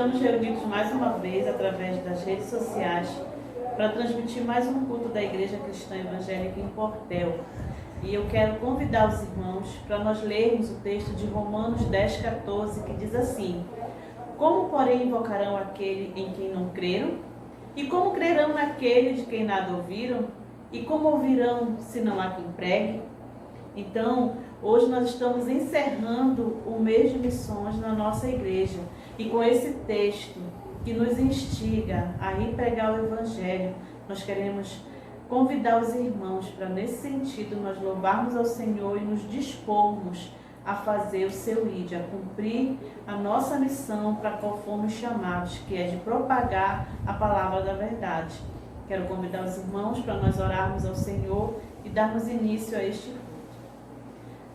estamos reunidos mais uma vez através das redes sociais para transmitir mais um culto da Igreja Cristã Evangélica em Portel. E eu quero convidar os irmãos para nós lermos o texto de Romanos 10:14, que diz assim: como, porém, invocarão aquele em quem não creram? E como crerão naquele de quem nada ouviram? E como ouvirão se não há quem pregue? Então, hoje nós estamos encerrando o mês de missões na nossa igreja. E com esse texto que nos instiga a ir pregar o Evangelho, nós queremos convidar os irmãos para, nesse sentido, nós louvarmos ao Senhor e nos dispormos a fazer o seu ide, a cumprir a nossa missão para qual fomos chamados, que é de propagar a palavra da verdade. Quero convidar os irmãos para nós orarmos ao Senhor e darmos início a este culto.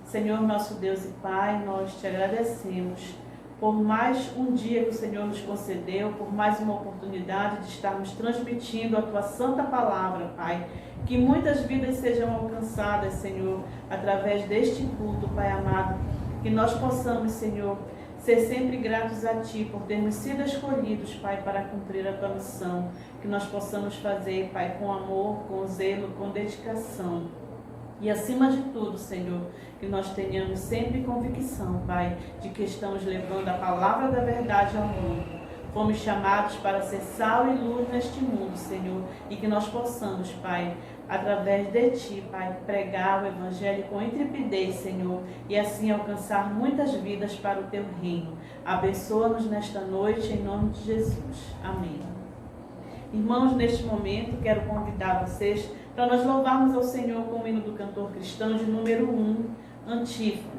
Senhor, nosso Deus e Pai, nós te agradecemos por mais um dia que o Senhor nos concedeu, por mais uma oportunidade de estarmos transmitindo a Tua Santa Palavra, Pai. Que muitas vidas sejam alcançadas, Senhor, através deste culto, Pai amado. Que nós possamos, Senhor, ser sempre gratos a Ti por termos sido escolhidos, Pai, para cumprir a Tua missão. Que nós possamos fazer, Pai, com amor, com zelo, com dedicação. E acima de tudo, Senhor, que nós tenhamos sempre convicção, Pai, de que estamos levando a palavra da verdade ao mundo. Fomos chamados para ser sal e luz neste mundo, Senhor, e que nós possamos, Pai, através de Ti, Pai, pregar o Evangelho com intrepidez, Senhor, e assim alcançar muitas vidas para o Teu reino. Abençoa-nos nesta noite, em nome de Jesus. Amém. Irmãos, neste momento, quero convidar vocês para nós louvarmos ao Senhor com o hino do cantor cristão de número 1, Antífona.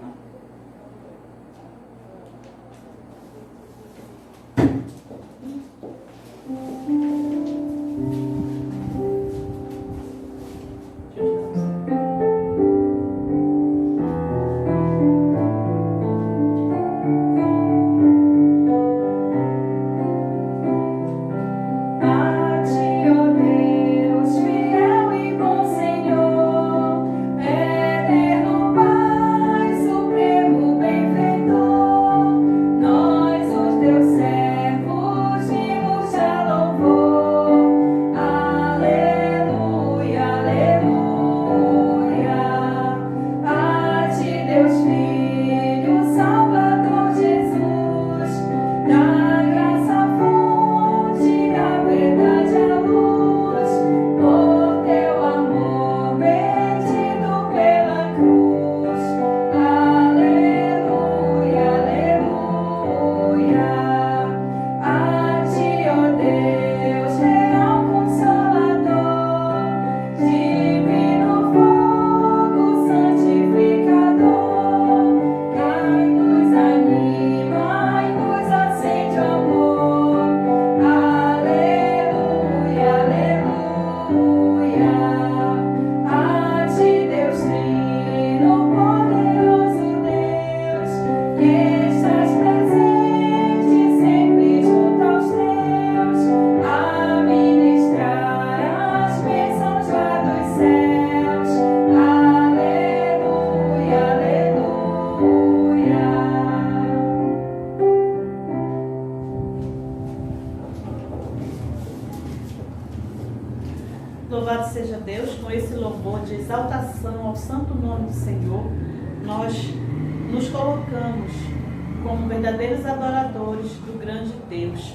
Louvado seja Deus. Com esse louvor de exaltação ao santo nome do Senhor, nós nos colocamos como verdadeiros adoradores do grande Deus.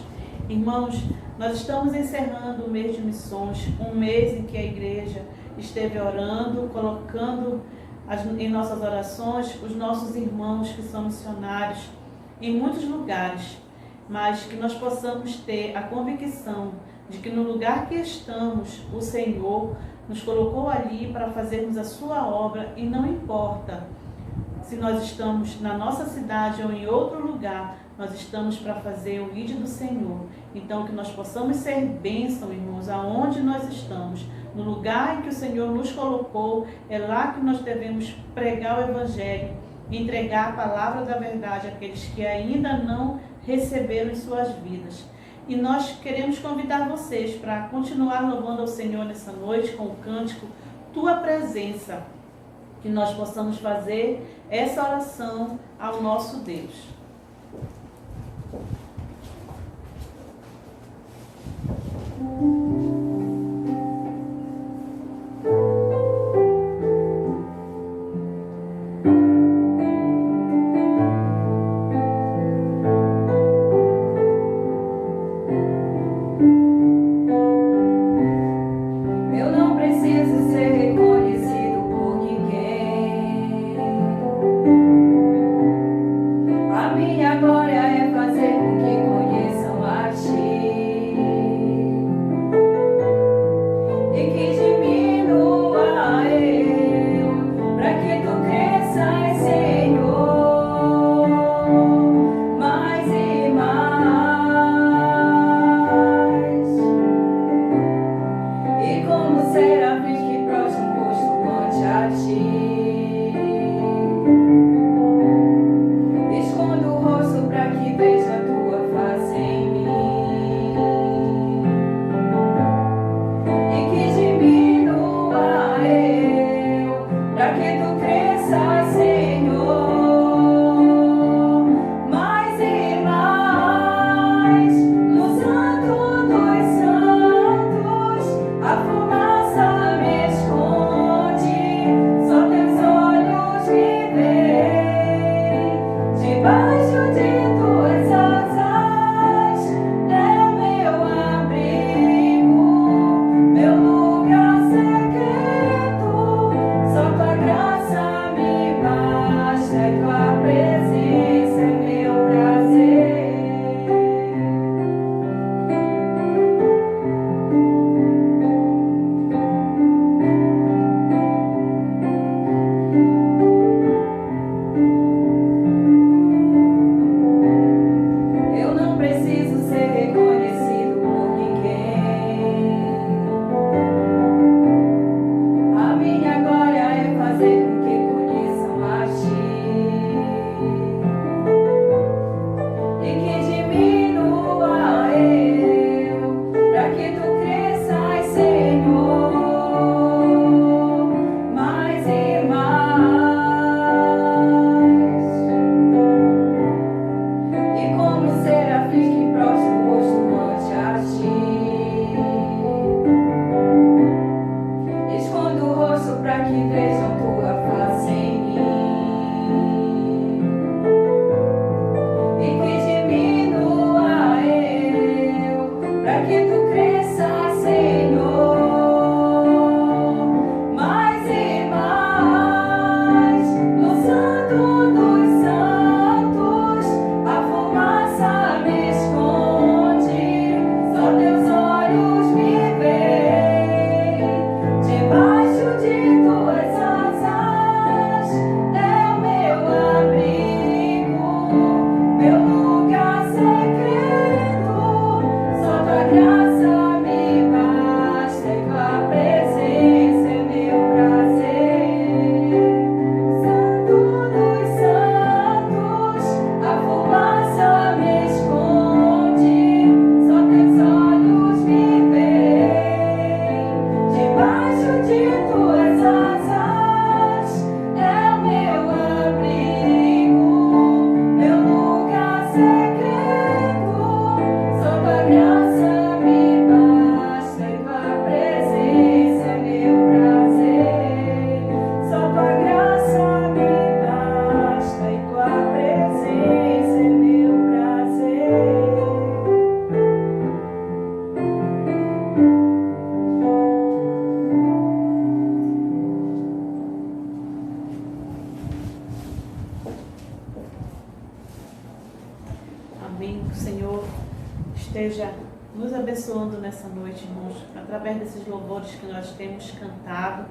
Irmãos, nós estamos encerrando o mês de missões, um mês em que a igreja esteve orando, colocando em nossas orações os nossos irmãos que são missionários em muitos lugares, mas que nós possamos ter a convicção de que no lugar que estamos, o Senhor nos colocou ali para fazermos a sua obra, e não importa se nós estamos na nossa cidade ou em outro lugar, nós estamos para fazer o ide do Senhor. Então, que nós possamos ser bênção, irmãos, aonde nós estamos. No lugar em que o Senhor nos colocou, é lá que nós devemos pregar o Evangelho, entregar a palavra da verdade àqueles que ainda não receberam em suas vidas. E nós queremos convidar vocês para continuar louvando ao Senhor nessa noite com o cântico Tua Presença, que nós possamos fazer essa oração ao nosso Deus. Escondo o rosto para que veja a tua face em mim, e que diminua eu, para que tu cresças, Senhor, mais e mais. No santo dos santos, a fumaça me esconde, só teus olhos me veem. Debaixo de tuas asas é o meu abrigo, meu lugar secreto. Só tua graça me basta, e tua presença é meu prazer. Eu não preciso ser reconhecido por ninguém. A minha glória é fazer com que conheçam a ti, e que diminua eu, para que tu cresças, Senhor, mais e mais. E como serafins que prostram o rosto ante a ti, escondo o rosto para que vejam tua face em mim, e que diminua eu, para que tu cresças, Senhor, mais e mais. No santo dos santos, a fumaça me esconde, só teus olhos me veem. Debaixo de tuas asas é o meu abrigo, meu lugar secreto. Só tua graça me basta, e tua presença é meu prazer. Santo dos santos, a fumaça me esconde, só teus olhos me veem. Debaixo de tuas asas é o meu abrigo, meu lugar secreto. Só tua graça me basta, e tua presença é meu prazer. Só tua graça me basta, e tua presença é meu prazer. Amém. Que o Senhor esteja nos abençoando nessa noite, irmãos, através desses louvores que nós temos cantado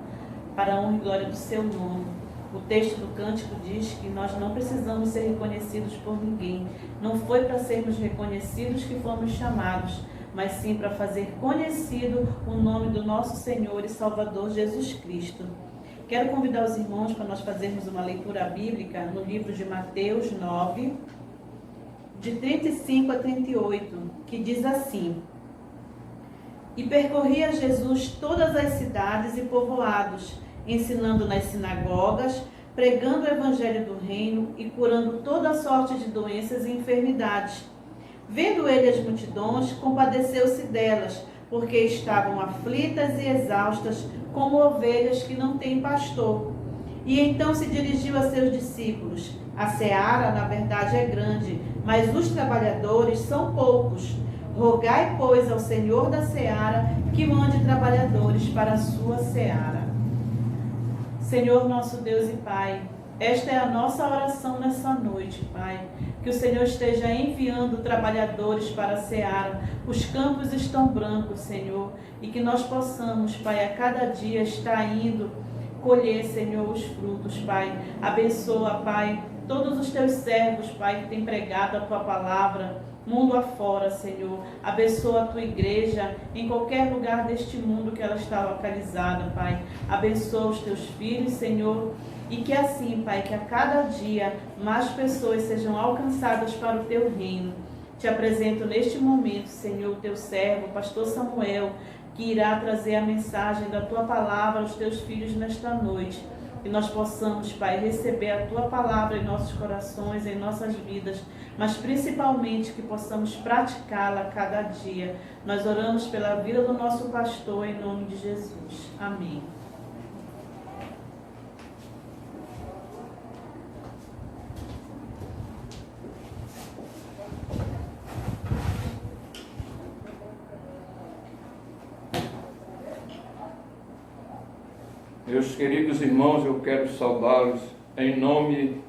para a honra e glória do seu nome. O texto do cântico diz que nós não precisamos ser reconhecidos por ninguém. Não foi para sermos reconhecidos que fomos chamados, mas sim para fazer conhecido o nome do nosso Senhor e Salvador Jesus Cristo. Quero convidar os irmãos para nós fazermos uma leitura bíblica no livro de Mateus 9, de 35 a 38, que diz assim: E percorria Jesus todas as cidades e povoados, ensinando nas sinagogas, pregando o evangelho do reino e curando toda sorte de doenças e enfermidades. Vendo ele as multidões, compadeceu-se delas, porque estavam aflitas e exaustas, como ovelhas que não têm pastor. E então se dirigiu a seus discípulos: A seara, na verdade, é grande, mas os trabalhadores são poucos. Rogai, pois, ao Senhor da seara que mande trabalhadores para a sua seara. Senhor nosso Deus e Pai, esta é a nossa oração nessa noite, Pai. Que o Senhor esteja enviando trabalhadores para a seara. Os campos estão brancos, Senhor, e que nós possamos, Pai, a cada dia estar indo colher, Senhor, os frutos, Pai. Abençoa, Pai, todos os teus servos, Pai, que têm pregado a tua palavra mundo afora, Senhor. Abençoa a tua igreja em qualquer lugar deste mundo que ela está localizada, Pai. Abençoa os teus filhos, Senhor. E que assim, Pai, que a cada dia mais pessoas sejam alcançadas para o teu reino. Te apresento neste momento, Senhor, o teu servo, o pastor Samuel, que irá trazer a mensagem da tua palavra aos teus filhos nesta noite. Que nós possamos, Pai, receber a tua palavra em nossos corações, em nossas vidas, mas principalmente que possamos praticá-la a cada dia. Nós oramos pela vida do nosso pastor em nome de Jesus. Amém. Meus queridos irmãos, eu quero saudá-los em nome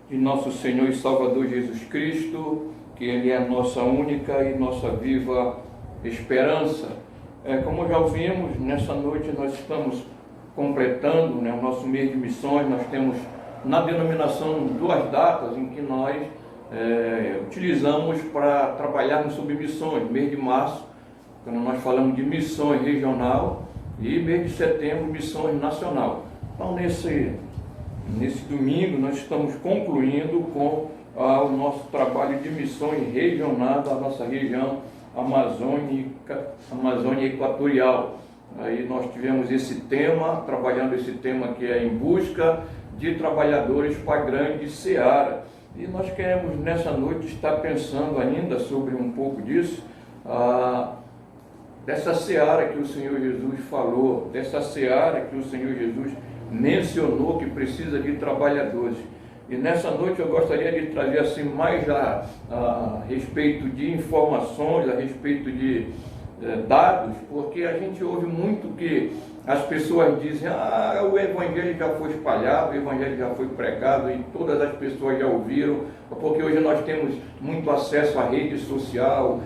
de nosso Senhor e Salvador Jesus Cristo, que Ele é a nossa única e nossa viva esperança. Como já ouvimos, nessa noite nós estamos completando, o nosso mês de missões. Nós temos na denominação 2 datas em que nós utilizamos para trabalharmos sobre missões. Mês de março, quando nós falamos de missões regional, e mês de setembro, missões nacional. Então, nesse domingo, nós estamos concluindo com o nosso trabalho de missões regional da nossa região Amazônia Equatorial. Aí nós tivemos esse tema, trabalhando esse tema que é em busca de trabalhadores para a grande seara. E nós queremos, nessa noite, estar pensando ainda sobre um pouco disso, dessa seara que o Senhor Jesus falou, dessa seara que o Senhor Jesus mencionou que precisa de trabalhadores. E nessa noite eu gostaria de trazer assim mais a respeito de informações, a respeito de dados, porque a gente ouve muito que as pessoas dizem: o Evangelho já foi espalhado, o Evangelho já foi pregado e todas as pessoas já ouviram, porque hoje nós temos muito acesso à rede social,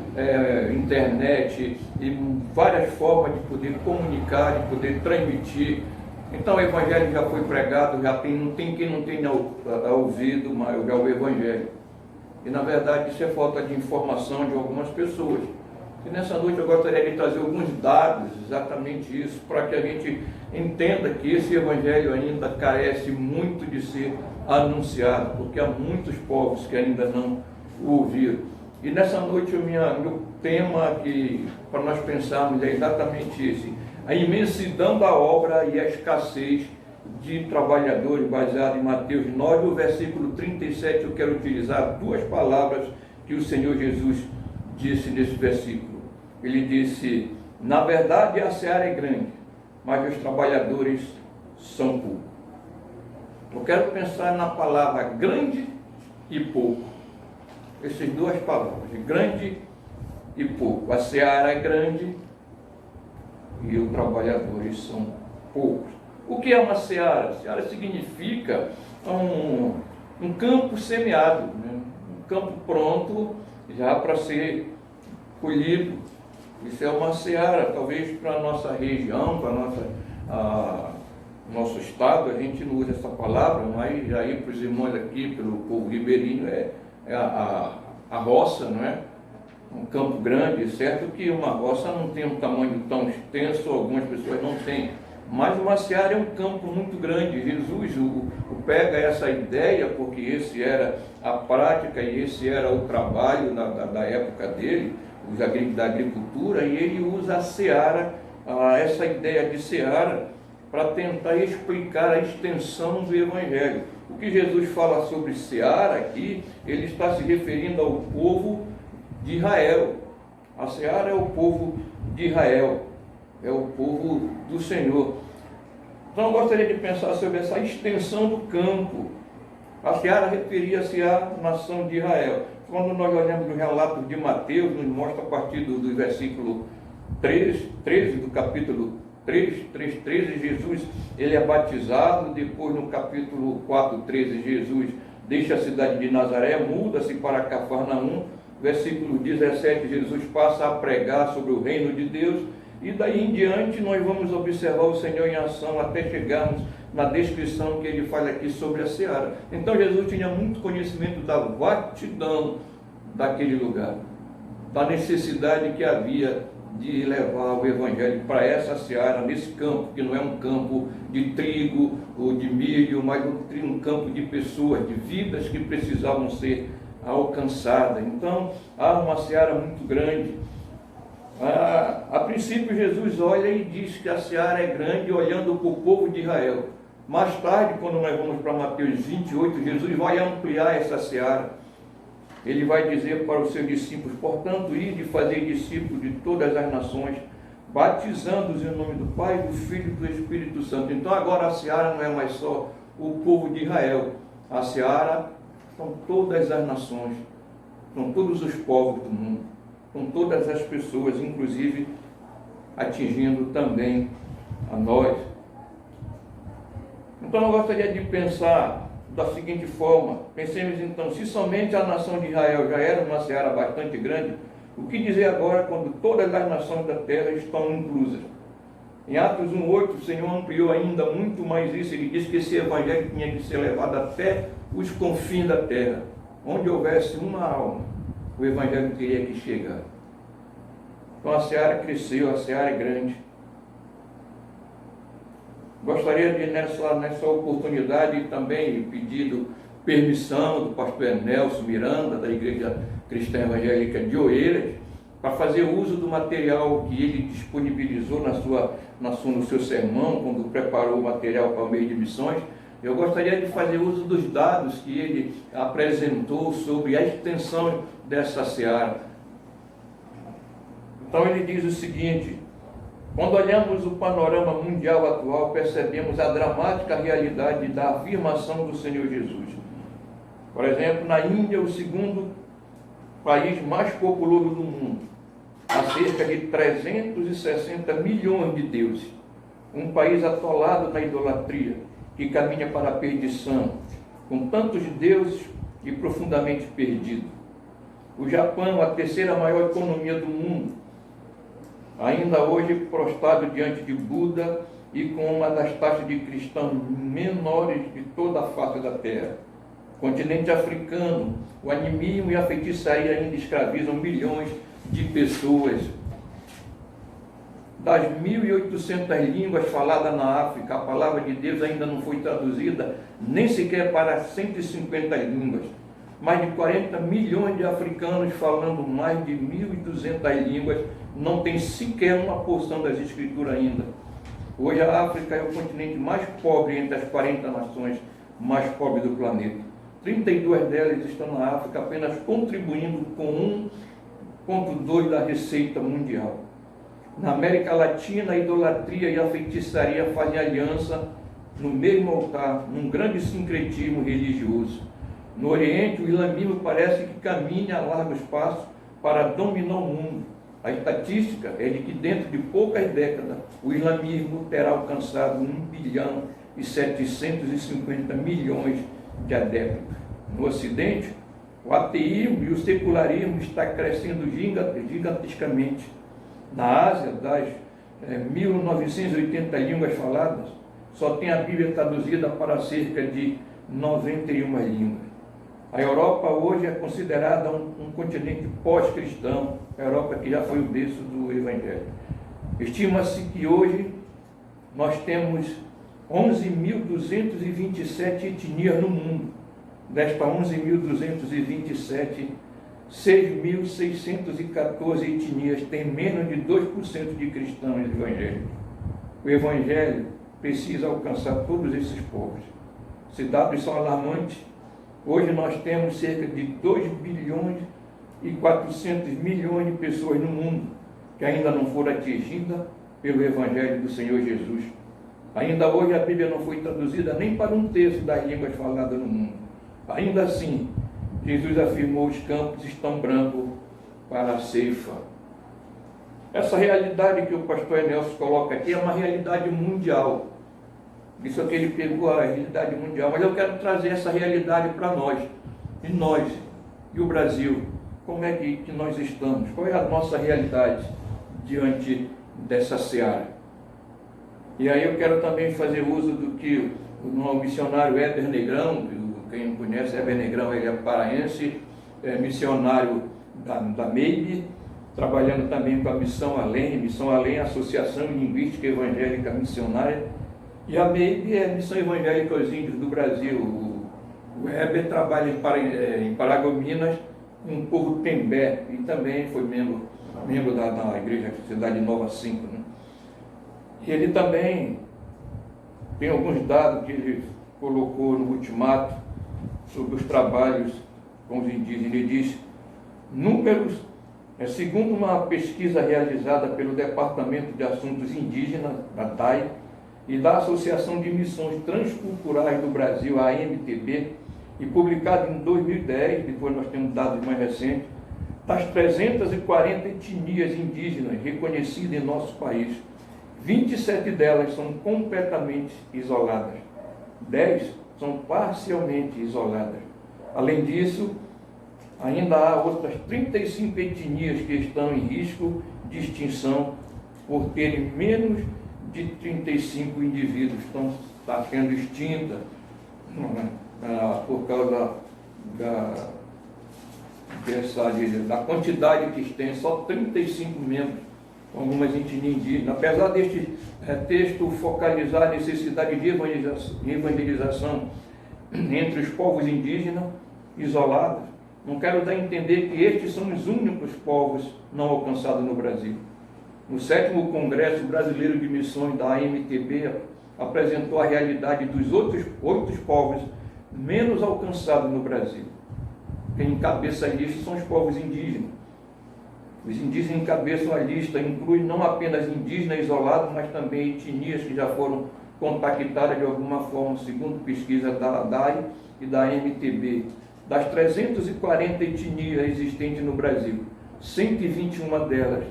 internet e várias formas de poder comunicar, de poder transmitir. Então o Evangelho já foi pregado, não tem quem não tenha ouvido o Evangelho. E na verdade isso é falta de informação de algumas pessoas. E nessa noite eu gostaria de trazer alguns dados, exatamente isso, para que a gente entenda que esse Evangelho ainda carece muito de ser anunciado, porque há muitos povos que ainda não o ouviram. E nessa noite meu tema para nós pensarmos é exatamente esse: a imensidão da obra e a escassez de trabalhadores, baseado em Mateus 9, o versículo 37. Eu quero utilizar 2 palavras que o Senhor Jesus disse nesse versículo. Ele disse: na verdade a seara é grande, mas os trabalhadores são poucos. Eu quero pensar na palavra grande e pouco. Essas 2 palavras, grande e pouco. A seara é grande e os trabalhadores são poucos. O que é uma seara? Seara significa um campo semeado, um campo pronto já para ser colhido. Isso é uma seara. Talvez para a nossa região, para nosso estado, a gente não usa essa palavra, mas aí para os irmãos aqui, pelo povo ribeirinho, é a roça, não é? Um campo grande. Certo que uma roça não tem um tamanho tão extenso, algumas pessoas não têm, mas uma seara é um campo muito grande. Jesus pega essa ideia, porque esse era a prática e esse era o trabalho da época dele, da agricultura, e ele usa a seara, essa ideia de seara, para tentar explicar a extensão do Evangelho. O que Jesus fala sobre seara aqui, ele está se referindo ao povo de Israel. A seara é o povo de Israel, é o povo do Senhor. Então eu gostaria de pensar sobre essa extensão do campo. A seara referia-se à nação de Israel. Quando nós olhamos o relato de Mateus, nos mostra a partir do versículo 13 do capítulo 3:13, Jesus ele é batizado. Depois no capítulo 4:13, Jesus deixa a cidade de Nazaré, muda-se para Cafarnaum. Versículo 17, Jesus passa a pregar sobre o reino de Deus. E daí em diante nós vamos observar o Senhor em ação até chegarmos na descrição que ele faz aqui sobre a seara. Então Jesus tinha muito conhecimento da vastidão daquele lugar, da necessidade que havia de levar o Evangelho para essa seara, nesse campo, que não é um campo de trigo ou de milho, mas um campo de pessoas, de vidas que precisavam ser alcançadas. Então, há uma seara muito grande. A princípio, Jesus olha e diz que a seara é grande, olhando para o povo de Israel. Mais tarde, quando nós vamos para Mateus 28, Jesus vai ampliar essa seara. Ele vai dizer para os seus discípulos: portanto, ide e fazer discípulos de todas as nações, batizando-os em nome do Pai, do Filho e do Espírito Santo. Então agora a seara não é mais só o povo de Israel. A seara são todas as nações, são todos os povos do mundo, são todas as pessoas, inclusive atingindo também a nós. Então eu gostaria de pensar da seguinte forma: pensemos então, se somente a nação de Israel já era uma seara bastante grande, o que dizer agora quando todas as nações da terra estão inclusas? Em Atos 1,8, o Senhor ampliou ainda muito mais isso. Ele disse que esse evangelho tinha que ser levado até os confins da terra. Onde houvesse uma alma, o evangelho teria que chegar. Então a seara cresceu, a seara é grande. Gostaria de, nessa oportunidade, também pedido permissão do pastor Nelson Miranda, da Igreja Cristã Evangélica de Oeiras, para fazer uso do material que ele disponibilizou no seu sermão, quando preparou o material para o mês de missões. Eu gostaria de fazer uso dos dados que ele apresentou sobre a extensão dessa seara. Então ele diz o seguinte: quando olhamos o panorama mundial atual, percebemos a dramática realidade da afirmação do Senhor Jesus. Por exemplo, na Índia, o segundo país mais populoso do mundo, há cerca de 360 milhões de deuses. Um país atolado na idolatria, que caminha para a perdição, com tantos deuses e profundamente perdido. O Japão, a terceira maior economia do mundo, ainda hoje prostrado diante de Buda e com uma das taxas de cristãos menores de toda a face da terra. Continente africano, o animismo e a feitiçaria ainda escravizam milhões de pessoas. Das 1.800 línguas faladas na África, a palavra de Deus ainda não foi traduzida nem sequer para 150 línguas. Mais de 40 milhões de africanos falando mais de 1.200 línguas, não tem sequer uma porção das escrituras ainda. Hoje a África é o continente mais pobre entre as 40 nações mais pobres do planeta. 32 delas estão na África, apenas contribuindo com 1,2% da receita mundial. Na América Latina, a idolatria e a feitiçaria fazem aliança no mesmo altar, num grande sincretismo religioso. No Oriente, o islamismo parece que caminha a largos passos para dominar o mundo. A estatística é de que dentro de poucas décadas o islamismo terá alcançado 1 bilhão e 750 milhões de adeptos. No Ocidente, o ateísmo e o secularismo está crescendo gigantescamente. Na Ásia, das 1.980 línguas faladas, só tem a Bíblia traduzida para cerca de 91 línguas. A Europa hoje é considerada um continente pós-cristão, a Europa que já foi o berço do Evangelho. Estima-se que hoje nós temos 11.227 etnias no mundo. Desta 11.227, 6.614 etnias têm menos de 2% de cristãos evangélicos. O Evangelho precisa alcançar todos esses povos. Esses dados são alarmantes. Hoje nós temos cerca de 2 bilhões e 400 milhões de pessoas no mundo que ainda não foram atingidas pelo Evangelho do Senhor Jesus. Ainda hoje a Bíblia não foi traduzida nem para 1/3 das línguas faladas no mundo. Ainda assim, Jesus afirmou: os campos estão brancos para a ceifa. Essa realidade que o pastor Nelson coloca aqui é uma realidade mundial. Isso aqui ele pegou a realidade mundial, mas eu quero trazer essa realidade para nós. E nós, e o Brasil, como é que nós estamos? Qual é a nossa realidade diante dessa seara? E aí eu quero também fazer uso do que o missionário Éber Negrão, quem não conhece, Éber Negrão, ele é paraense, missionário da MEIB, trabalhando também com a Missão Além, Associação Linguística Evangélica Missionária, e a MEIB é a Missão Evangélica aos Índios do Brasil. O Heber trabalha em Paragominas, um povo Tembé, e também foi membro da Igreja Cidade Nova 5. Né? E ele também tem alguns dados que ele colocou no ultimato sobre os trabalhos com os indígenas. Ele diz: números, segundo uma pesquisa realizada pelo Departamento de Assuntos Indígenas, da DAI, e da Associação de Missões Transculturais do Brasil, a AMTB, e publicado em 2010, depois nós temos dados mais recentes, das 340 etnias indígenas reconhecidas em nosso país, 27 delas são completamente isoladas, 10 são parcialmente isoladas. Além disso, ainda há outras 35 etnias que estão em risco de extinção por terem menos de 35 indivíduos, está sendo extinta por causa da quantidade que tem, só 35 membros, algumas etnias indígenas. Apesar deste texto focalizar a necessidade de evangelização entre os povos indígenas isolados, não quero dar a entender que estes são os únicos povos não alcançados no Brasil. No 7º Congresso Brasileiro de Missões da AMTB apresentou a realidade dos outros 8 povos menos alcançados no Brasil. Quem encabeça a lista são os povos indígenas. Os indígenas encabeçam a lista, inclui não apenas indígenas isolados, mas também etnias que já foram contactadas de alguma forma, segundo pesquisa da DAI e da AMTB. Das 340 etnias existentes no Brasil, 121 delas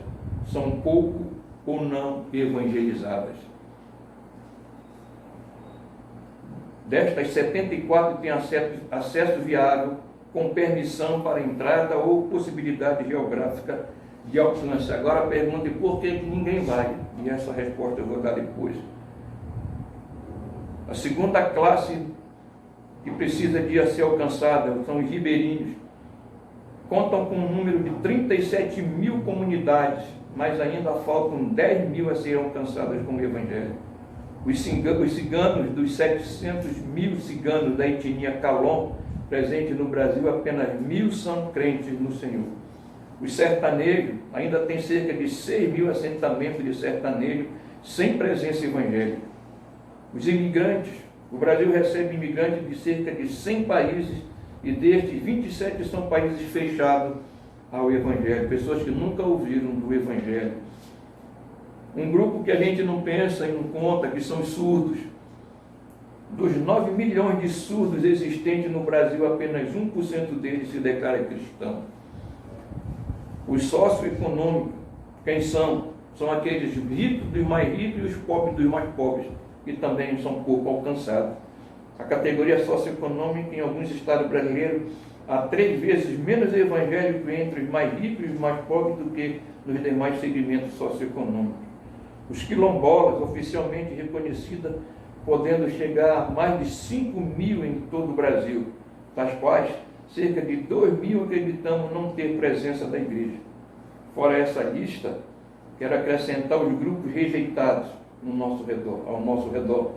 são pouco ou não evangelizadas. Destas, 74 têm acesso viável, com permissão para entrada ou possibilidade geográfica de alcance. Agora a pergunta é por que ninguém vai? E essa resposta eu vou dar depois. A segunda classe que precisa de ser alcançada são os ribeirinhos. Contam com um número de 37 mil comunidades, mas ainda faltam 10 mil a serem alcançadas com o Evangelho. Os ciganos, dos 700 mil ciganos da etnia Calon, presentes no Brasil, apenas 1.000 são crentes no Senhor. Os sertanejos, ainda tem cerca de 6 mil assentamentos de sertanejo sem presença evangélica. Os imigrantes, o Brasil recebe imigrantes de cerca de 100 países e destes 27 são países fechados ao Evangelho, pessoas que nunca ouviram do Evangelho. Um grupo que a gente não pensa e não conta, que são os surdos. Dos 9 milhões de surdos existentes no Brasil, apenas 1% deles se declara cristão. Os socioeconômicos, quem são? São aqueles ricos dos mais ricos e os pobres dos mais pobres, que também são pouco alcançados. A categoria socioeconômica, em alguns estados brasileiros, há 3 vezes menos evangélico entre os mais ricos e os mais pobres do que nos demais segmentos socioeconômicos. Os quilombolas, oficialmente reconhecidas, podendo chegar a mais de 5 mil em todo o Brasil, das quais cerca de 2 mil acreditamos não ter presença da igreja. Fora essa lista, quero acrescentar os grupos rejeitados ao nosso redor.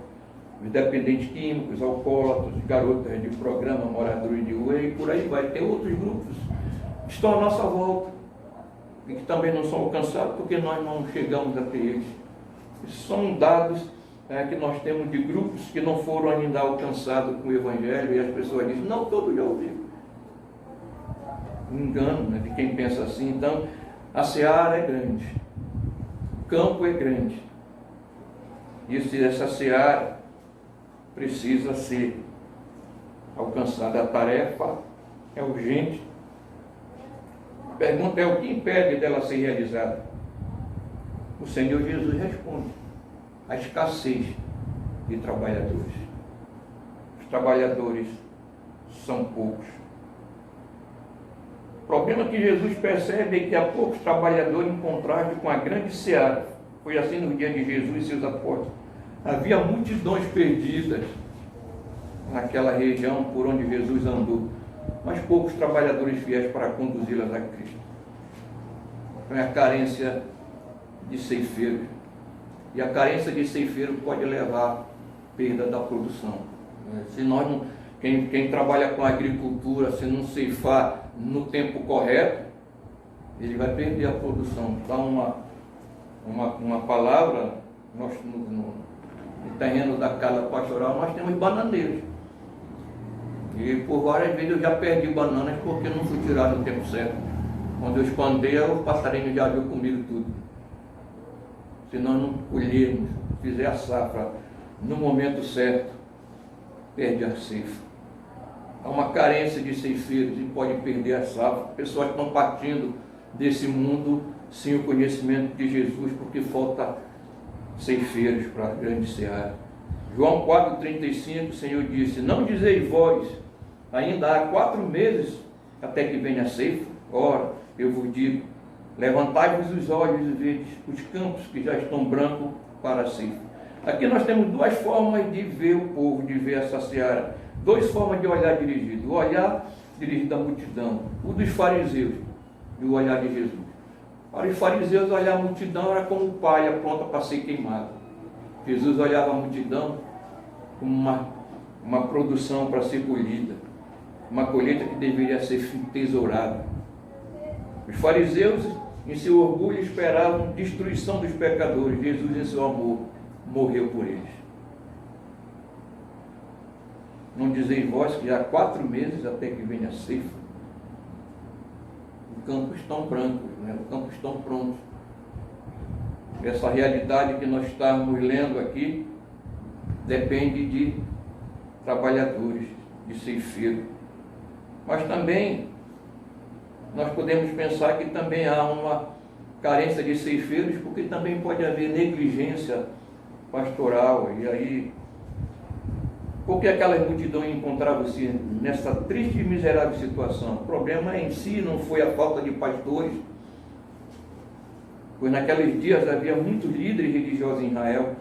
Os dependentes químicos, alcoólatras, garotas de programa, moradores de rua, e por aí vai ter outros grupos que estão à nossa volta e que também não são alcançados porque nós não chegamos até eles. Esses são dados que nós temos de grupos que não foram ainda alcançados com o Evangelho, e as pessoas dizem, não, todos já ouviram. Engano, né, de quem pensa assim. Então, a seara é grande, o campo é grande, e essa seara precisa ser alcançada. A tarefa é urgente. A pergunta é: o que impede dela ser realizada? O Senhor Jesus responde: a escassez de trabalhadores. Os trabalhadores são poucos. O problema que Jesus percebe é que há poucos trabalhadores em contraste com a grande seara. Foi assim no dia de Jesus e seus apóstolos. Havia multidões perdidas naquela região por onde Jesus andou. mas poucos trabalhadores fiéis para conduzi-las a Cristo. Então é a carência de ceifeiros. E a carência de ceifeiro pode levar à perda da produção. Se nós não, quem trabalha com agricultura, se não ceifar no tempo correto, ele vai perder a produção. Dá uma palavra, nós, no terreno da casa pastoral, nós temos bananeiros. E por várias vezes eu já perdi bananas porque não fui tirar no tempo certo. Quando eu espandeia, o passarinho já viu comigo tudo. Se nós não colhermos, fizer a safra no momento certo, perde a ceifa. Há uma carência de ceifeiros e pode perder a safra. Pessoas estão partindo desse mundo sem o conhecimento de Jesus, porque falta ceifeiros para a grande seara. João 4,35, o Senhor disse: não dizeis vós, ainda há 4 meses até que venha a ceifa? Ora, eu vos digo, levantai-vos os olhos e vedes os campos que já estão brancos para a ceifa. Aqui nós temos 2 formas de ver o povo, de ver essa seara. 2 formas de olhar dirigido. O olhar dirigido à multidão, o dos fariseus e o olhar de Jesus. Para os fariseus, olhar a multidão era como palha pronta para ser queimada. Jesus olhava a multidão como uma produção para ser colhida, uma colheita que deveria ser tesourada. Os fariseus, em seu orgulho, esperavam destruição dos pecadores. Jesus, em seu amor, morreu por eles. Não dizeis vós que há 4 meses até que venha a ceifa? Os campos estão brancos, né? Os campos estão prontos. Essa realidade que nós estamos lendo aqui depende de trabalhadores, de ceifeiro. Mas também nós podemos pensar que também há uma carência de ceifeiros, porque também pode haver negligência pastoral. E aí, porque aquela multidão encontrava-se nessa triste e miserável situação? O problema em si não foi a falta de pastores, pois naqueles dias havia muitos líderes religiosos em Israel,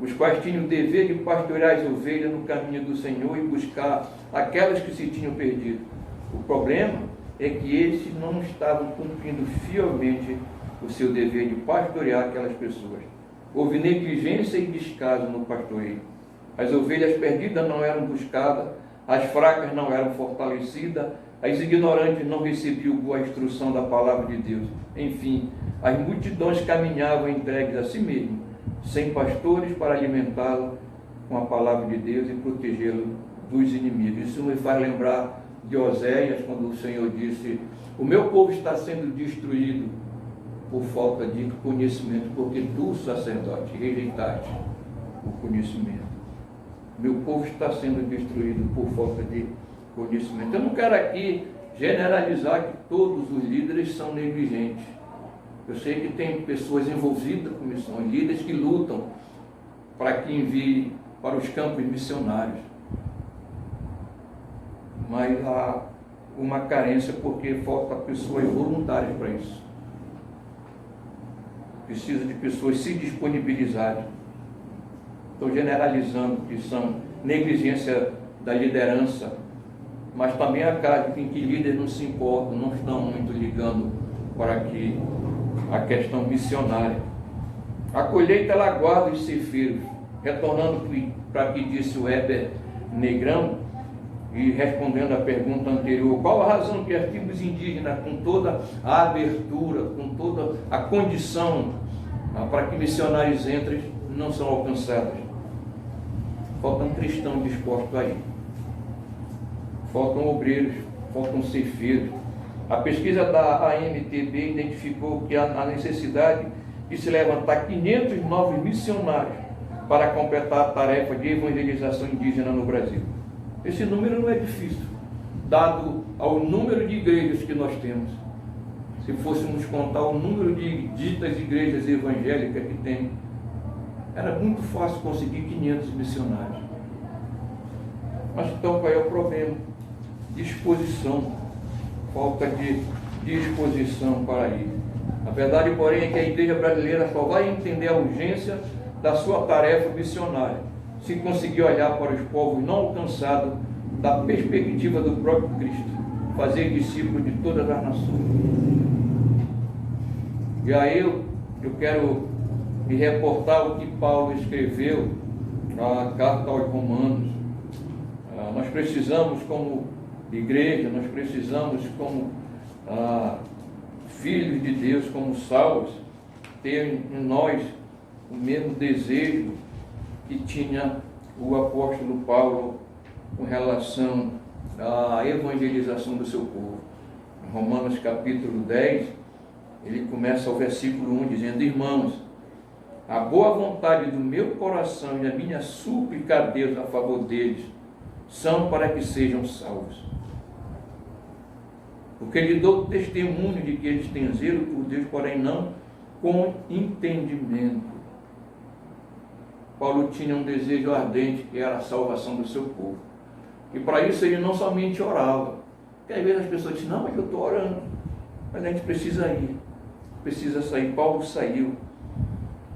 os quais tinham o dever de pastorear as ovelhas no caminho do Senhor e buscar aquelas que se tinham perdido. O problema é que eles não estavam cumprindo fielmente o seu dever de pastorear aquelas pessoas. Houve negligência e descaso no pastoreio. As ovelhas perdidas não eram buscadas, as fracas não eram fortalecidas, as ignorantes não recebiam boa instrução da palavra de Deus. Enfim, as multidões caminhavam entregues a si mesmas, sem pastores para alimentá-la com a palavra de Deus e protegê-la dos inimigos. Isso me faz lembrar de Oséias, quando o Senhor disse: o meu povo está sendo destruído por falta de conhecimento, porque tu, sacerdote, rejeitaste o conhecimento. Meu povo está sendo destruído por falta de conhecimento. Eu não quero aqui generalizar que todos os líderes são negligentes. Eu sei que tem pessoas envolvidas com missões, líderes que lutam para que envie para os campos missionários. Mas há uma carência porque falta pessoas voluntárias para isso. Precisa de pessoas se disponibilizarem. Estou generalizando que são negligência da liderança, mas também há casos em que líderes não se importam, não estão muito ligando para que a questão missionária. A colheita ela aguarda os ceifeiros, retornando para que disse o Heber Negrão, e respondendo à pergunta anterior: qual a razão que as tribos indígenas, com toda a abertura, com toda a condição para que missionários entrem, não são alcançadas? Faltam cristãos dispostos a ir, faltam obreiros, faltam ceifeiros. A pesquisa da AMTB identificou que há a necessidade de se levantar 500 novos missionários para completar a tarefa de evangelização indígena no Brasil. Esse número não é difícil, dado ao número de igrejas que nós temos. Se fôssemos contar o número de ditas igrejas evangélicas que tem, era muito fácil conseguir 500 missionários. Mas então qual é o problema? Disposição, falta de disposição para ir. A verdade, porém, é que a igreja brasileira só vai entender a urgência da sua tarefa missionária se conseguir olhar para os povos não alcançados da perspectiva do próprio Cristo, fazer discípulos de todas as nações. E aí eu quero me reportar o que Paulo escreveu na carta aos Romanos. Nós precisamos, como igreja, nós precisamos, como filhos de Deus, como salvos, ter em nós o mesmo desejo que tinha o apóstolo Paulo com relação à evangelização do seu povo. Em Romanos capítulo 10, ele começa o versículo 1 dizendo: irmãos, a boa vontade do meu coração e a minha súplica a Deus a favor deles são para que sejam salvos. Porque lhe dou testemunho de que eles têm zelo por Deus, porém não com entendimento. Paulo tinha um desejo ardente, que era a salvação do seu povo. E para isso ele não somente orava. Porque às vezes as pessoas dizem: não, mas eu estou orando. Mas a gente precisa ir, precisa sair. Paulo saiu.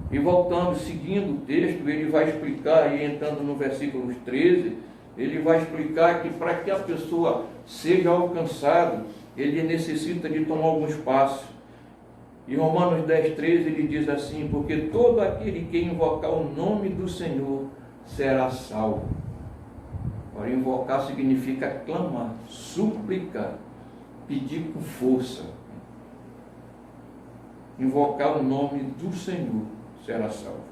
E voltando, seguindo o texto, ele vai explicar, e entrando no versículo 13, ele vai explicar que para que a pessoa seja alcançada, ele necessita de tomar alguns passos. Em Romanos 10, 13, ele diz assim: porque todo aquele que invocar o nome do Senhor será salvo. Ora, invocar significa clamar, suplicar, pedir com força. Invocar o nome do Senhor será salvo.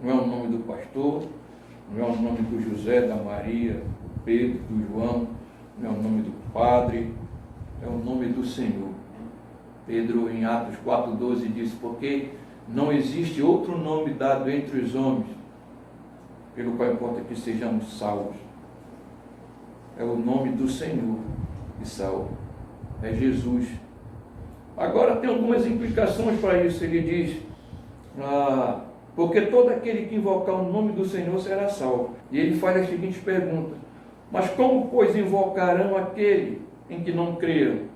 Não é o nome do pastor, não é o nome do José, da Maria, do Pedro, do João, não é o nome do padre, é o nome do Senhor. Pedro, em Atos 4,12, diz: porque não existe outro nome dado entre os homens pelo qual importa que sejamos salvos. É o nome do Senhor que salva. É Jesus. Agora tem algumas implicações para isso. Ele diz: porque todo aquele que invocar o nome do Senhor será salvo. E ele faz a seguinte pergunta: mas como, pois, invocarão aquele em que não creram?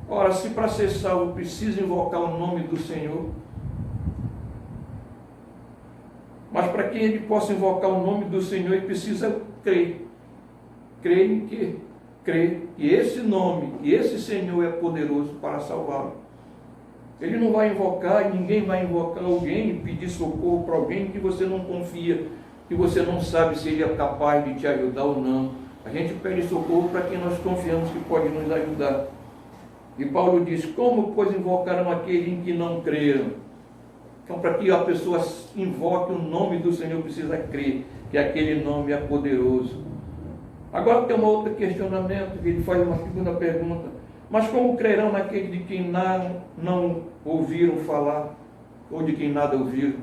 Ora, se para ser salvo precisa invocar o nome do Senhor, mas para que ele possa invocar o nome do Senhor, ele precisa crer. Crer em quê? Crer que esse nome, que esse Senhor é poderoso para salvá-lo. Ele não vai invocar, ninguém vai invocar alguém e pedir socorro para alguém que você não confia, que você não sabe se ele é capaz de te ajudar ou não. A gente pede socorro para quem nós confiamos que pode nos ajudar. E Paulo diz: como, pois, invocarão aquele em que não creram? Então, para que a pessoa invoque o nome do Senhor, precisa crer que aquele nome é poderoso. Agora tem um outro questionamento, que ele faz uma segunda pergunta: mas como crerão naquele de quem não ouviram falar, ou de quem nada ouviram?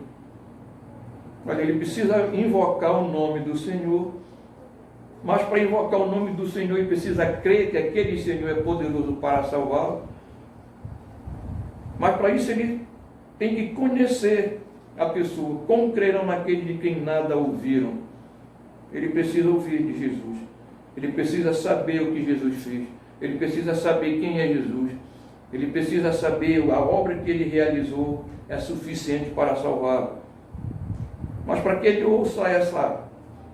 Olha, ele precisa invocar o nome do Senhor, mas para invocar o nome do Senhor, ele precisa crer que aquele Senhor é poderoso para salvá-lo. Mas para isso ele tem que conhecer a pessoa. Como crerão naquele de quem nada ouviram? Ele precisa ouvir de Jesus. Ele precisa saber o que Jesus fez. Ele precisa saber quem é Jesus. Ele precisa saber a obra que ele realizou é suficiente para salvá-lo. Mas para que ele ouça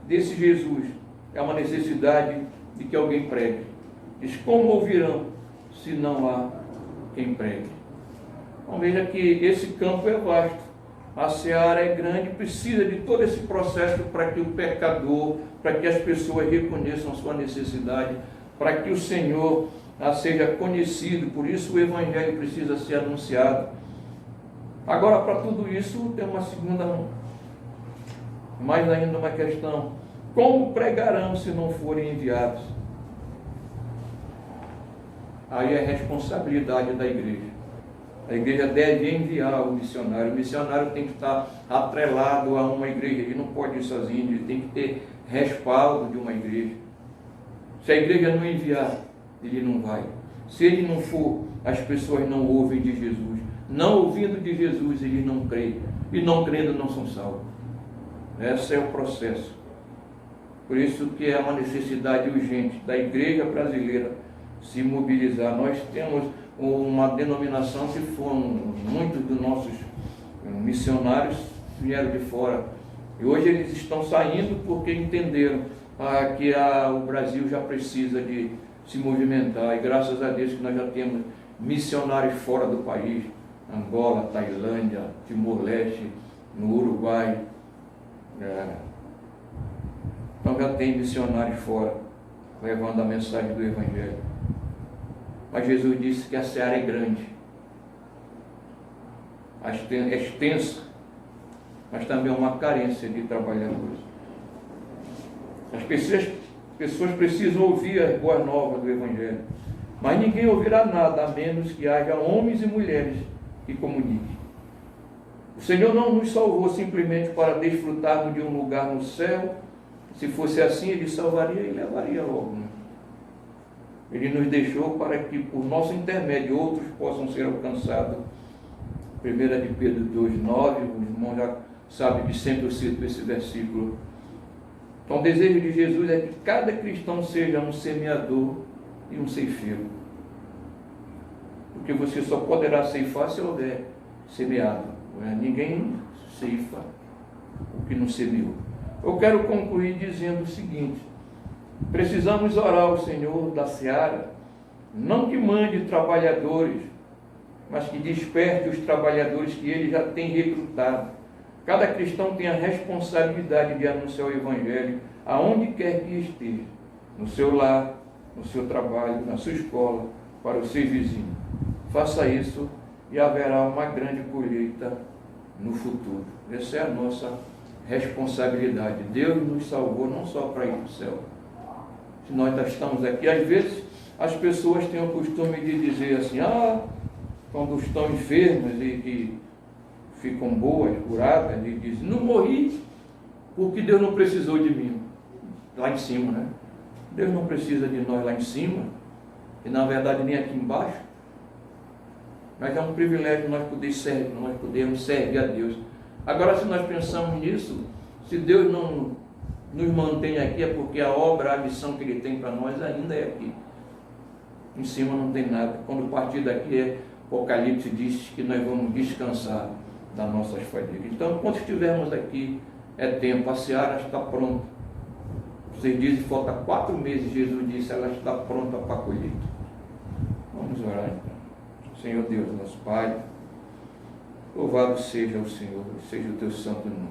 desse Jesus, é uma necessidade de que alguém pregue. Diz: como ouvirão se não há quem pregue? Então veja que esse campo é vasto. A seara é grande, precisa de todo esse processo para que o pecador, para que as pessoas reconheçam sua necessidade, para que o Senhor seja conhecido. Por isso o Evangelho precisa ser anunciado. Agora, para tudo isso, tem uma segunda, mais ainda uma questão: como pregarão se não forem enviados? Aí é responsabilidade da igreja. A igreja deve enviar o missionário. O missionário tem que estar atrelado a uma igreja. Ele não pode ir sozinho, ele tem que ter respaldo de uma igreja. Se a igreja não enviar, ele não vai. Se ele não for, as pessoas não ouvem de Jesus. Não ouvindo de Jesus, eles não creem. E não crendo, não são salvos. Esse é o processo. Por isso que é uma necessidade urgente da igreja brasileira se mobilizar. Nós temos uma denominação que foram, muitos dos nossos missionários vieram de fora. E hoje eles estão saindo porque entenderam o Brasil já precisa de se movimentar, e graças a Deus que nós já temos missionários fora do país, Angola, Tailândia, Timor-Leste, no Uruguai. Então já tem missionários fora, levando a mensagem do Evangelho. Mas Jesus disse que a seara é grande, é extensa, mas também é uma carência de trabalhadores. As pessoas precisam ouvir as boas novas do Evangelho, mas ninguém ouvirá nada a menos que haja homens e mulheres que comuniquem. O Senhor não nos salvou simplesmente para desfrutarmos de um lugar no céu. Se fosse assim, Ele salvaria e levaria logo, né? Ele nos deixou para que, por nosso intermédio, outros possam ser alcançados. 1 de Pedro 2,9, o irmão já sabe que sempre eu cito esse versículo. Então, o desejo de Jesus é que cada cristão seja um semeador e um ceifeiro. Porque você só poderá ceifar se houver semeado. Ninguém ceifa o que não semeou. Eu quero concluir dizendo o seguinte: precisamos orar ao Senhor da seara, não que mande trabalhadores, mas que desperte os trabalhadores que Ele já tem recrutado. Cada cristão tem a responsabilidade de anunciar o Evangelho aonde quer que esteja, no seu lar, no seu trabalho, na sua escola, para o seu vizinho. Faça isso e haverá uma grande colheita no futuro. Essa é a nossa responsabilidade. Deus nos salvou não só para ir para o céu. Se nós estamos aqui, às vezes as pessoas têm o costume de dizer assim, quando estão enfermas e ficam boas, curadas, e dizem, não morri porque Deus não precisou de mim. Lá em cima, né? Deus não precisa de nós lá em cima, e na verdade nem aqui embaixo. Mas é um privilégio nós podermos servir a Deus. Agora, se nós pensamos nisso, se Deus não nos mantém aqui, é porque a obra, a missão que Ele tem para nós ainda é aqui. Em cima não tem nada. Quando partir daqui, Apocalipse diz que nós vamos descansar das nossas fadigas. Então, quando estivermos aqui, é tempo. A seara está pronta. Vocês dizem que falta 4 meses, Jesus disse, ela está pronta para a colheita. Vamos orar então. Senhor Deus, nosso Pai, louvado seja o Senhor, seja o Teu santo nome.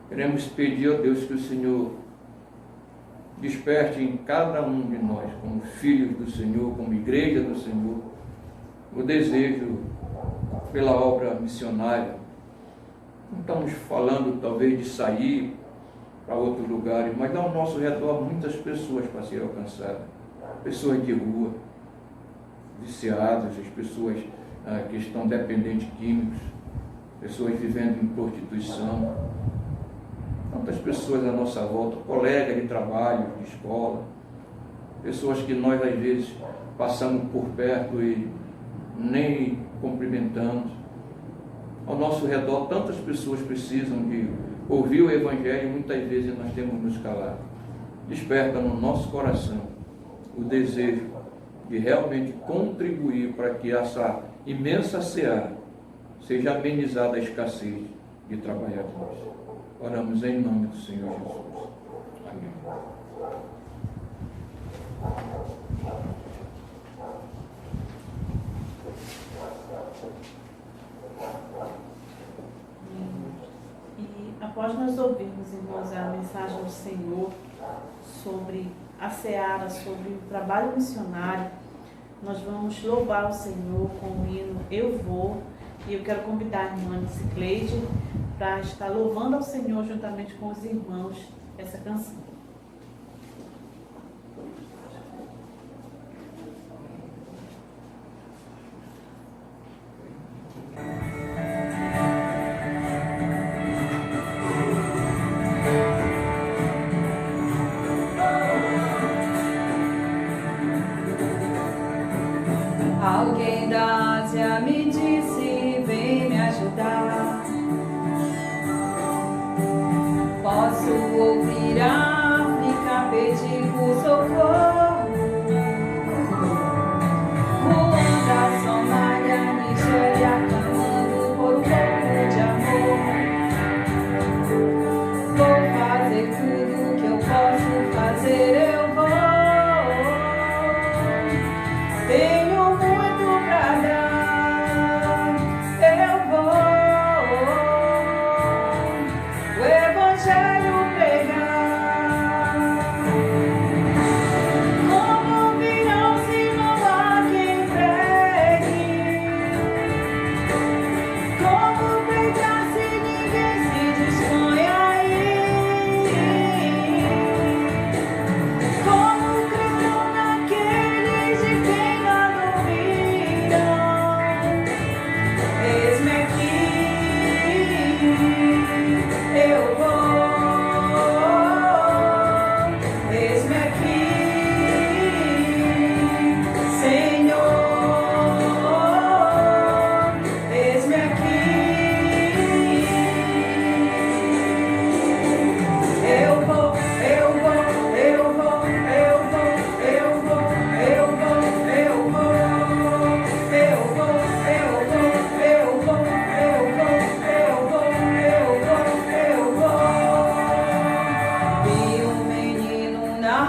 Queremos pedir a Deus que o Senhor desperte em cada um de nós, como filhos do Senhor, como igreja do Senhor, o desejo pela obra missionária. Não estamos falando talvez de sair para outros lugares, mas ao nosso redor muitas pessoas para serem alcançadas, pessoas de rua, viciadas, as pessoas que estão dependentes de químicos, pessoas vivendo em prostituição, tantas pessoas à nossa volta, colegas de trabalho, de escola, pessoas que nós às vezes passamos por perto e nem cumprimentamos. Ao nosso redor tantas pessoas precisam de ouvir o Evangelho e muitas vezes nós temos nos calado. Desperta no nosso coração o desejo de realmente contribuir para que essa imensa seara seja amenizada a escassez de trabalhadores. Oramos em nome do Senhor Jesus. Amém. E após nós ouvirmos, irmãos, a mensagem do Senhor sobre a seara, sobre o trabalho missionário, nós vamos louvar o Senhor com o hino Eu Vou, e eu quero convidar a irmã Cicleide para estar louvando ao Senhor juntamente com os irmãos essa canção. Alguém da Ásia me disse, vem me ajudar. Posso ouvir a África pedir por socorro. Ruanda, Somália, Nigéria, clamando por um pouco de amor. Vou fazer tudo que eu posso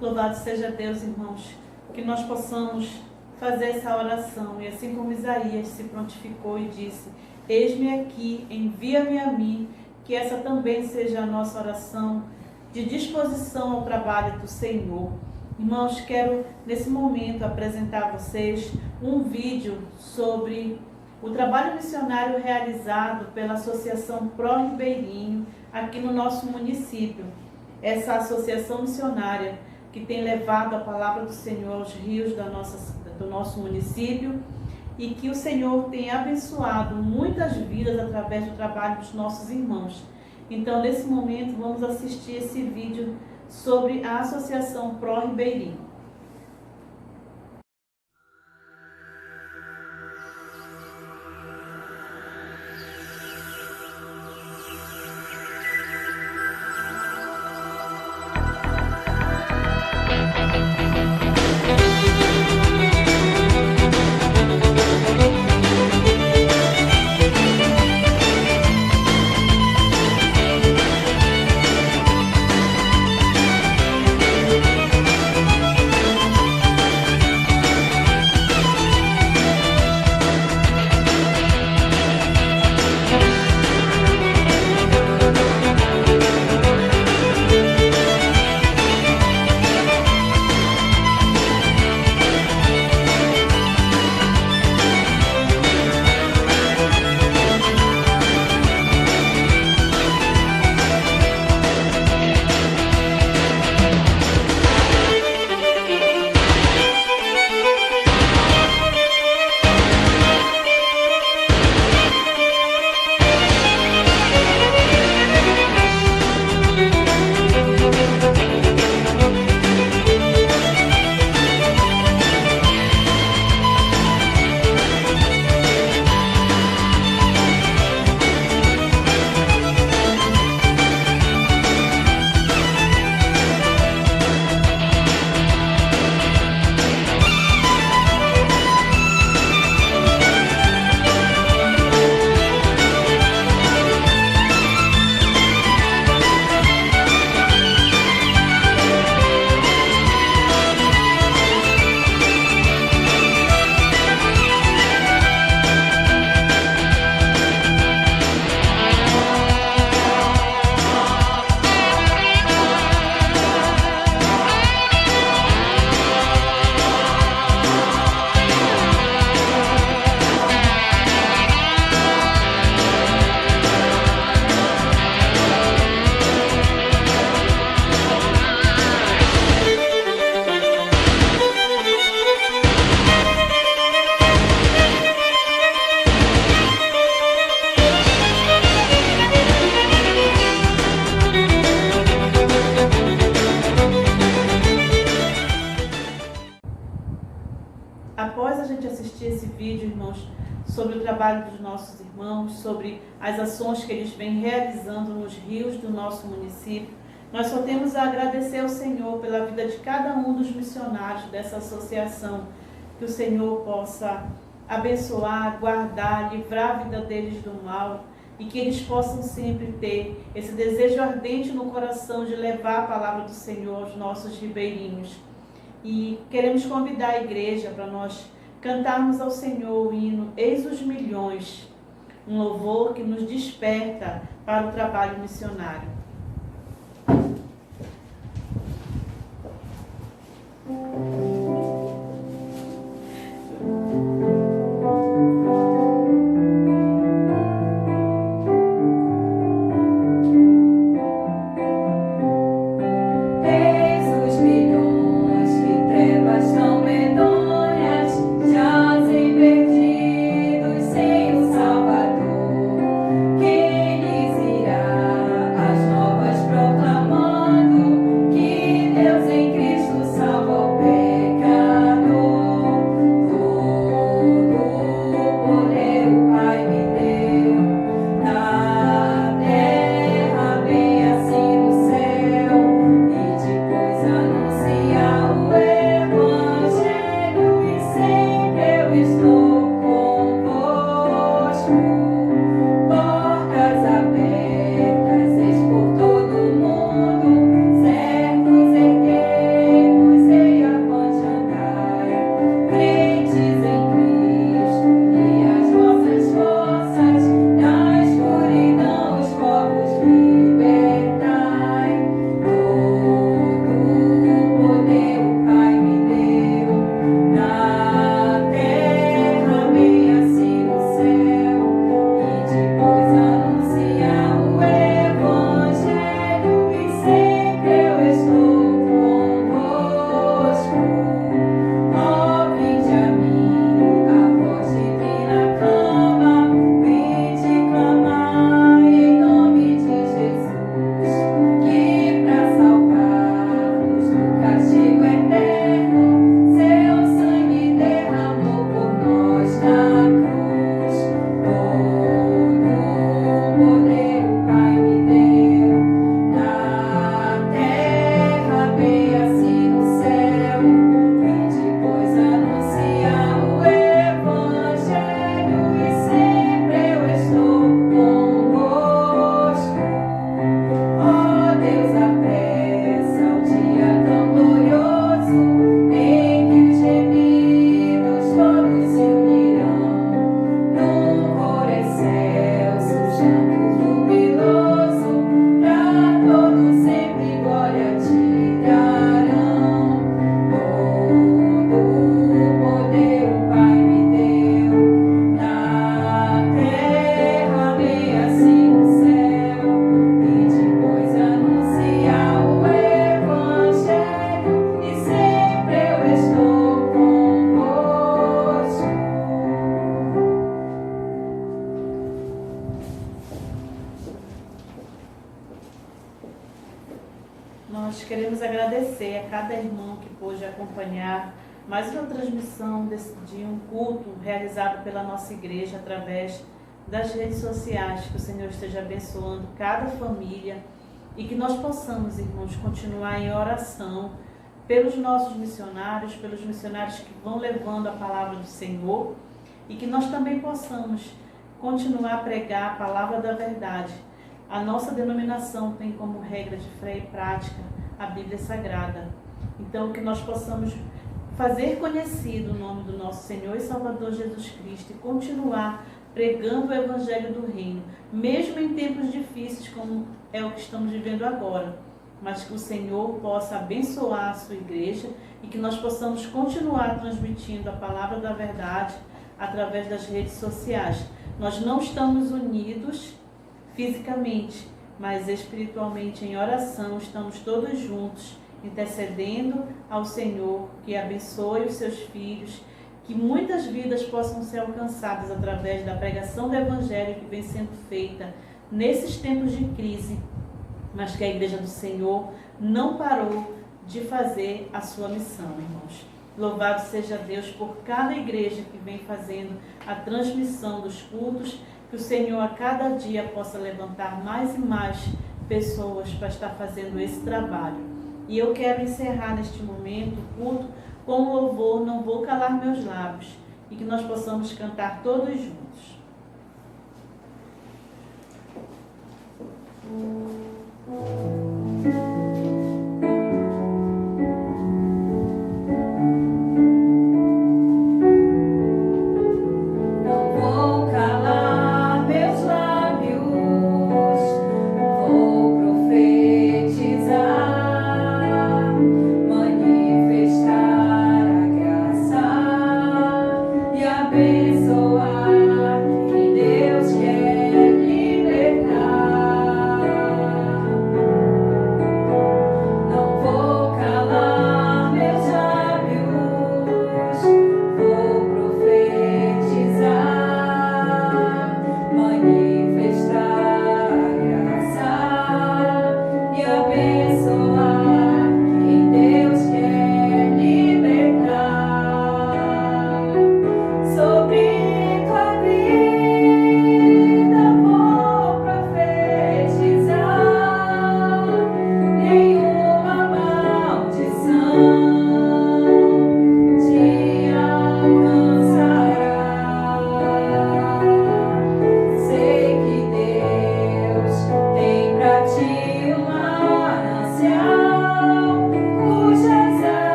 Louvado seja Deus, irmãos, que nós possamos fazer essa oração. E assim como Isaías se prontificou e disse: eis-me aqui, envia-me a mim, que essa também seja a nossa oração de disposição ao trabalho do Senhor. Irmãos, quero nesse momento apresentar a vocês um vídeo sobre o trabalho missionário realizado pela Associação Pró Ribeirinho aqui no nosso município. Essa associação missionária que tem levado a palavra do Senhor aos rios do nosso município e que o Senhor tem abençoado muitas vidas através do trabalho dos nossos irmãos. Então, nesse momento, vamos assistir esse vídeo sobre a Associação Pró Ribeirinho. irmãos, sobre o trabalho dos nossos irmãos, sobre as ações que eles vêm realizando nos rios do nosso município. Nós só temos a agradecer ao Senhor pela vida de cada um dos missionários dessa associação, que o Senhor possa abençoar, guardar, livrar a vida deles do mal, e que eles possam sempre ter esse desejo ardente no coração de levar a palavra do Senhor aos nossos ribeirinhos. E queremos convidar a igreja para nós cantarmos ao Senhor o hino Eis os Milhões, um louvor que nos desperta para o trabalho missionário. Nós queremos agradecer a cada irmão que pôde acompanhar mais uma transmissão de um culto realizado pela nossa igreja através das redes sociais. Que o Senhor esteja abençoando cada família e que nós possamos, irmãos, continuar em oração pelos nossos missionários, pelos missionários que vão levando a palavra do Senhor, e que nós também possamos continuar a pregar a palavra da verdade. A nossa denominação tem como regra de fé e prática a Bíblia Sagrada. Então, que nós possamos fazer conhecido o nome do nosso Senhor e Salvador Jesus Cristo e continuar pregando o Evangelho do Reino, mesmo em tempos difíceis como é o que estamos vivendo agora, mas que o Senhor possa abençoar a sua igreja e que nós possamos continuar transmitindo a palavra da verdade através das redes sociais. Nós não estamos unidos fisicamente, mas espiritualmente em oração estamos todos juntos, intercedendo ao Senhor que abençoe os seus filhos, que muitas vidas possam ser alcançadas através da pregação do Evangelho que vem sendo feita nesses tempos de crise, mas que a Igreja do Senhor não parou de fazer a sua missão, irmãos. Louvado seja Deus por cada igreja que vem fazendo a transmissão dos cultos, que o Senhor a cada dia possa levantar mais e mais pessoas para estar fazendo esse trabalho. E eu quero encerrar neste momento o culto com o louvor Não Vou Calar Meus Lábios, e que nós possamos cantar todos juntos.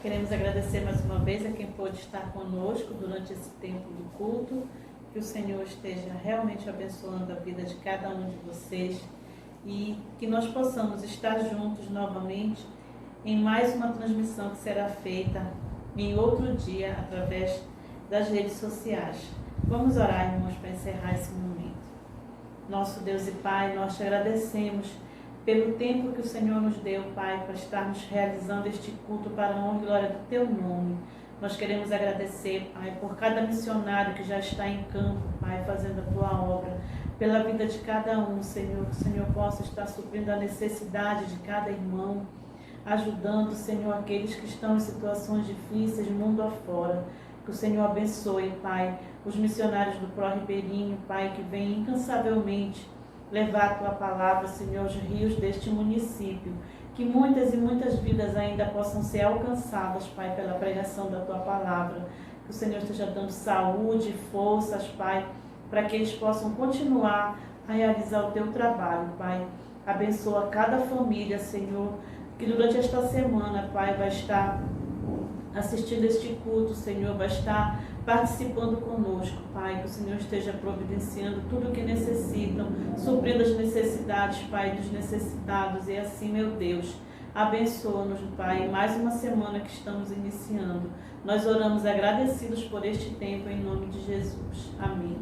Queremos agradecer mais uma vez a quem pôde estar conosco durante esse tempo do culto. Que o Senhor esteja realmente abençoando a vida de cada um de vocês e que nós possamos estar juntos novamente em mais uma transmissão que será feita em outro dia através das redes sociais. Vamos orar, irmãos, para encerrar esse momento. Nosso Deus e Pai, nós te agradecemos pelo tempo que o Senhor nos deu, Pai, para estarmos realizando este culto para a honra e glória do Teu nome. Nós queremos agradecer, Pai, por cada missionário que já está em campo, Pai, fazendo a Tua obra, pela vida de cada um, Senhor, que o Senhor possa estar suprindo a necessidade de cada irmão, ajudando, Senhor, aqueles que estão em situações difíceis, mundo afora. Que o Senhor abençoe, Pai, os missionários do Pró Ribeirinho, Pai, que vêm incansavelmente levar a Tua palavra, Senhor, aos rios deste município. Que muitas e muitas vidas ainda possam ser alcançadas, Pai, pela pregação da Tua palavra. Que o Senhor esteja dando saúde, forças, Pai, para que eles possam continuar a realizar o Teu trabalho, Pai. Abençoa cada família, Senhor, que durante esta semana, Pai, vai estar assistindo este culto, Senhor, vai estar participando conosco, Pai, que o Senhor esteja providenciando tudo o que necessitam, suprindo as necessidades, Pai, dos necessitados, e assim, meu Deus, abençoa-nos, Pai, mais uma semana que estamos iniciando. Nós oramos agradecidos por este tempo, em nome de Jesus. Amém.